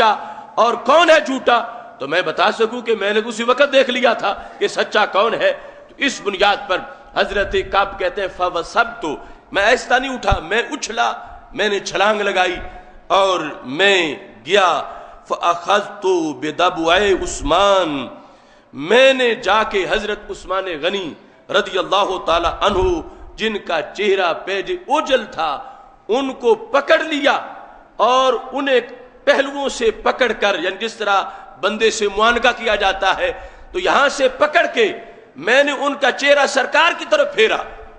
سچا اور کون ہے جھوٹا، تو میں بتا سکوں کہ میں نے اسی وقت دیکھ لیا تھا کہ سچا کون ہے۔ تو اس بنیاد پر حضرت کعب کہتے ہیں فوثبت، میں ایسا نہیں اٹھا، میں اچھلا، میں نے چھلانگ لگائی اور میں گیا فاخذت بدبوع عثمان، میں نے جا کے حضرت عثمان غنی رضی اللہ تعالی عنہ جن کا چہرہ پیج اوجل تھا ان کو پکڑ لیا اور انہیں پہلوؤں سے پکڑ کر، یعنی جس طرح بندے سے معانقہ کیا جاتا ہے، تو یہاں سے پکڑ کے میں نے ان کا چہرہ سرکار کی طرف پھیرا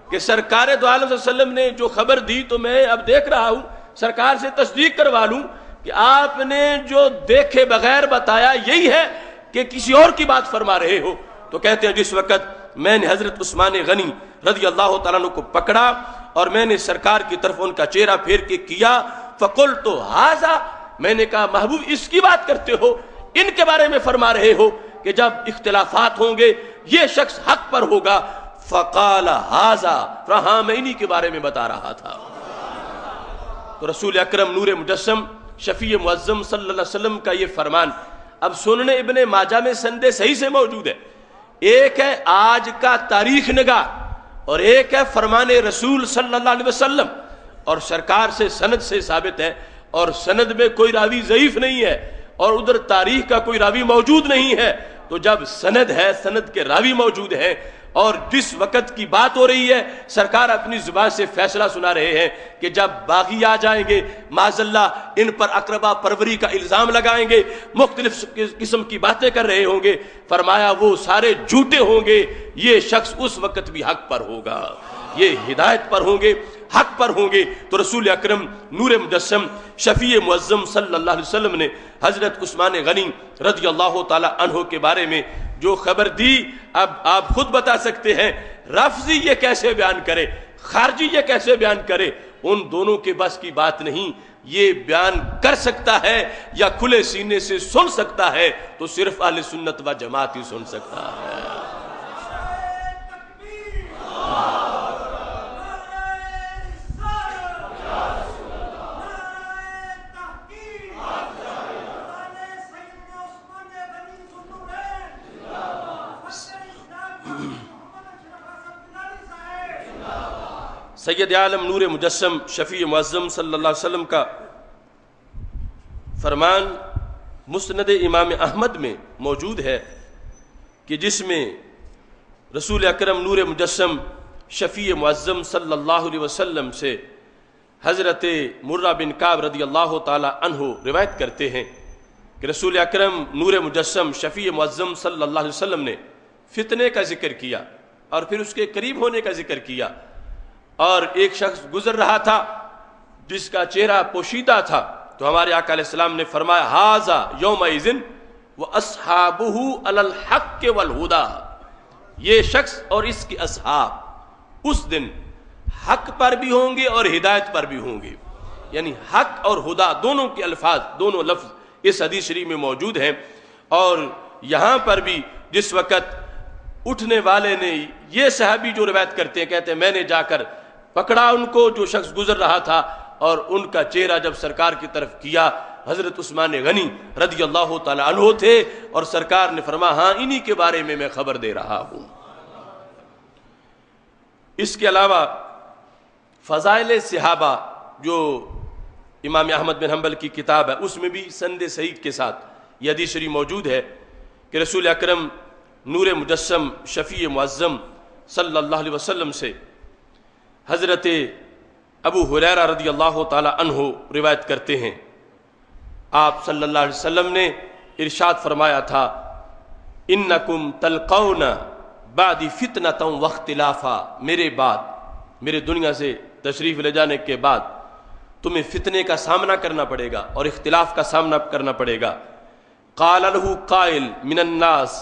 کہ سرکار دو عالم صلی اللہ علیہ وسلم نے جو خبر دی تو میں اب دیکھ رہا ہوں، سرکار سے تصدیق کروا لوں کہ آپ نے جو دیکھے بغیر بتایا یہی ہے کہ کسی اور کی بات فرما رہے ہو۔ تو کہتے ہیں جس وقت میں نے حضرت عثمان غنی رضی اللہ تعالیٰ عنہ کو پکڑا اور میں نے سرکار کی طرف ان کا چہرہ پھیر کے کیا، فقلت ھذا، میں نے کہا محبوب اس کی بات کرتے ہو، ان کے بارے میں فرما رہے ہو کہ جب اختلافات ہوں گے یہ شخص حق پر ہوگا، فقال ھذا، ہاں میں انہی کے بارے میں بتا رہا تھا۔ تو رسول اکرم نور مجسم شفیع معظم صلی اللہ علیہ وسلم کا یہ فرمان اب سنن ابن ماجہ میں سند صحیح سے موجود ہے، ایک ہے آج کا تاریخ نگار اور ایک ہے فرمان رسول صلی اللہ علیہ وسلم، اور سرکار سے سند سے ثابت ہے، اور سند میں کوئی راوی ضعیف نہیں ہے اور ادھر تاریخ کا کوئی راوی موجود نہیں ہے۔ تو جب سند ہے، سند کے راوی موجود ہیں، اور جس وقت کی بات ہو رہی ہے سرکار اپنی زبان سے فیصلہ سنا رہے ہیں کہ جب باغی آ جائیں گے معاذ اللہ ان پر اقربا پروری کا الزام لگائیں گے، مختلف قسم کی باتیں کر رہے ہوں گے، فرمایا وہ سارے جھوٹے ہوں گے، یہ شخص اس وقت بھی حق پر ہوگا، یہ ہدایت پر ہوں گے، حق پر ہوں گے۔ تو رسول اکرم نور مجسم شفیع معظم صلی اللہ علیہ وسلم نے حضرت عثمان غنی رضی اللہ تعالی عنہ کے بارے میں جو خبر دی، اب آپ خود بتا سکتے ہیں لفظی یہ کیسے بیان کرے، خارجی یہ کیسے بیان کرے، ان دونوں کے بس کی بات نہیں۔ یہ بیان کر سکتا ہے یا کھلے سینے سے سن سکتا ہے تو صرف اہل سنت و جماعت ہی سن سکتا ہے۔ سید عالم نور مجسم شفیع معظم صلی اللہ علیہ وسلم کا فرمان مسند امام احمد میں موجود ہے کہ جس میں رسول اکرم نور مجسم شفیع معظم صلی اللہ علیہ وسلم سے حضرت مرہ بن کعب رضی اللہ تعالی عنہ روایت کرتے ہیں کہ رسول اکرم نور مجسم شفیع معظم صلی اللہ علیہ وسلم نے فتنے کا ذکر کیا اور پھر اس کے قریب ہونے کا ذکر کیا، اور ایک شخص گزر رہا تھا جس کا چہرہ پوشیدہ تھا، تو ہمارے آقا علیہ السلام نے فرمایا ھذا یومئذ واصحابہ علی الحق والہدی، یہ شخص اور اس کے اصحاب اس دن حق پر بھی ہوں گے اور ہدایت پر بھی ہوں گے، یعنی حق اور ہدا دونوں کے الفاظ، دونوں لفظ اس حدیث شریف میں موجود ہیں۔ اور یہاں پر بھی جس وقت اٹھنے والے نے، یہ صحابی جو روایت کرتے ہیں کہتے ہیں میں نے جا کر پکڑا ان کو جو شخص گزر رہا تھا، اور ان کا چہرہ جب سرکار کی طرف کیا، حضرت عثمان غنی رضی اللہ تعالی عنہ تھے، اور سرکار نے فرمایا ہاں انہی کے بارے میں خبر دے رہا ہوں۔ اس کے علاوہ فضائل صحابہ جو امام احمد بن حنبل کی کتاب ہے اس میں بھی سند صحیح کے ساتھ یہ حدیث شریف موجود ہے کہ رسول اکرم نور مجسم شفیع معظم صلی اللہ علیہ وسلم سے حضرت ابو ہریرہ رضی اللہ تعالی عنہ روایت کرتے ہیں، آپ صلی اللہ علیہ وسلم نے ارشاد فرمایا تھا انکم تلقون بعد فتنۃ واختلافا، میرے بعد، میرے دنیا سے تشریف لے جانے کے بعد تمہیں فتنے کا سامنا کرنا پڑے گا اور اختلاف کا سامنا کرنا پڑے گا۔ قال له قائل من الناس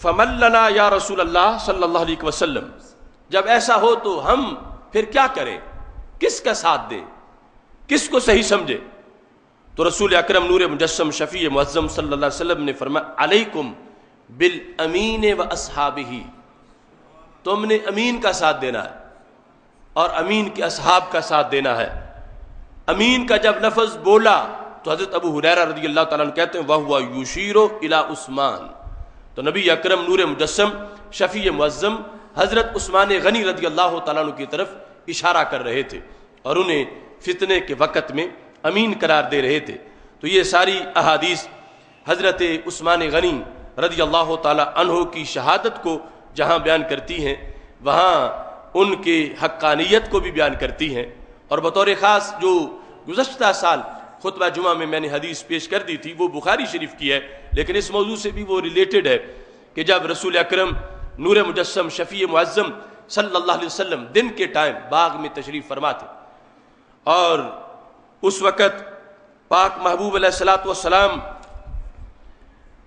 فمن لنا یا رسول اللہ صلی اللہ علیہ وسلم، جب ایسا ہو تو ہم پھر کیا کریں، کس کا ساتھ دیں، کس کو صحیح سمجھے؟ تو رسول اکرم نور مجسم شفیع معظم صلی اللہ علیہ وسلم نے فرمایا علیکم بالامین و اصحابہ، تم نے امین کا ساتھ دینا ہے اور امین کے اصحاب کا ساتھ دینا ہے۔ امین کا جب لفظ بولا تو تو حضرت ابو ہریرہ رضی اللہ تعالیٰ عنہ کہتے ہیں وَهُوَ يُشِيرُ إِلَىٰ عثمان، تو نبی اکرم نور مجسم شفیع معظم حضرت عثمان غنی رضی اللہ تعالیٰ عنہ کی طرف اشارہ کر رہے تھے اور انہیں فتنے کے وقت میں امین قرار دے رہے تھے۔ تو یہ ساری احادیث حضرت عثمان غنی رضی اللہ تعالیٰ عنہ کی شہادت کو جہاں بیان کرتی ہیں وہاں ان کے حقانیت کو بھی بیان کرتی ہیں۔ اور بطور خاص جو گزشتہ سال خطبہ جمعہ میں میں نے حدیث پیش کر دی تھی وہ بخاری شریف کی ہے، لیکن اس موضوع سے بھی وہ ریلیٹڈ ہے کہ جب رسول اکرم نور مجسم شفیع معظم صلی اللہ علیہ وسلم دن کے ٹائم باغ میں تشریف فرما تھے اور اس وقت پاک محبوب علیہ الصلوۃ والسلام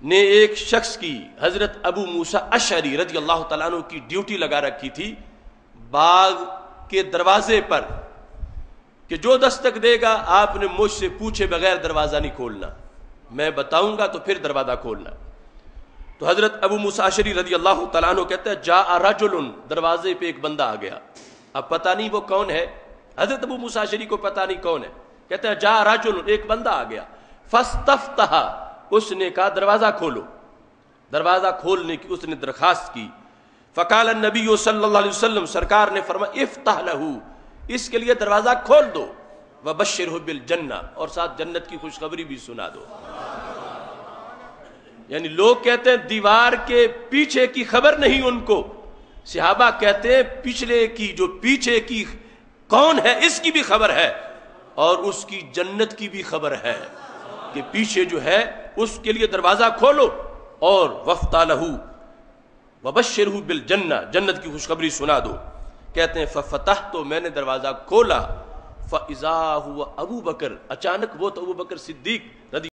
نے ایک شخص کی حضرت ابو موسیٰ اشعری رضی اللہ تعالیٰ عنہ کی ڈیوٹی لگا رکھی تھی باغ کے دروازے پر کہ جو دستک دے گا آپ نے مجھ سے پوچھے بغیر دروازہ نہیں کھولنا، میں بتاؤں گا تو پھر دروازہ کھولنا۔ تو حضرت ابو موسیٰ اشعری رضی اللہ تعالیٰ عنہ کہتے ہیں جاء رجل، دروازے پہ ایک بندہ آ گیا، اب پتہ نہیں وہ کون ہے، حضرت ابو موسیٰ اشعری کو پتہ نہیں کون ہے، کہتے ہیں جاء رجل، ایک بندہ آ گیا، فاستفتح، اس نے کہا دروازہ کھولو، دروازہ کھولنے کی اس نے درخواست کی۔ فقال النبی صلی اللہ علیہ وسلم، سرکار نے فرمایا افتح لہو، اس کے لیے دروازہ کھول دو، وبشرہ بالجنہ، اور ساتھ جنت کی خوشخبری بھی سنا دو۔ یعنی لوگ کہتے ہیں دیوار کے پیچھے کی خبر نہیں ان کو، صحابہ کہتے ہیں پچھلے کی جو پیچھے کی کون ہے اس کی بھی خبر ہے اور اس کی جنت کی بھی خبر ہے کہ پیچھے جو ہے اس کے لیے دروازہ کھولو اور وفتح لہو وبشرہ بالجنہ، جنت کی خوشخبری سنا دو۔ کہتے ہیں ففتحت، تو میں نے دروازہ کھولا، فاذا ہوا ابو بکر، اچانک وہ تو ابو بکر صدیق رضی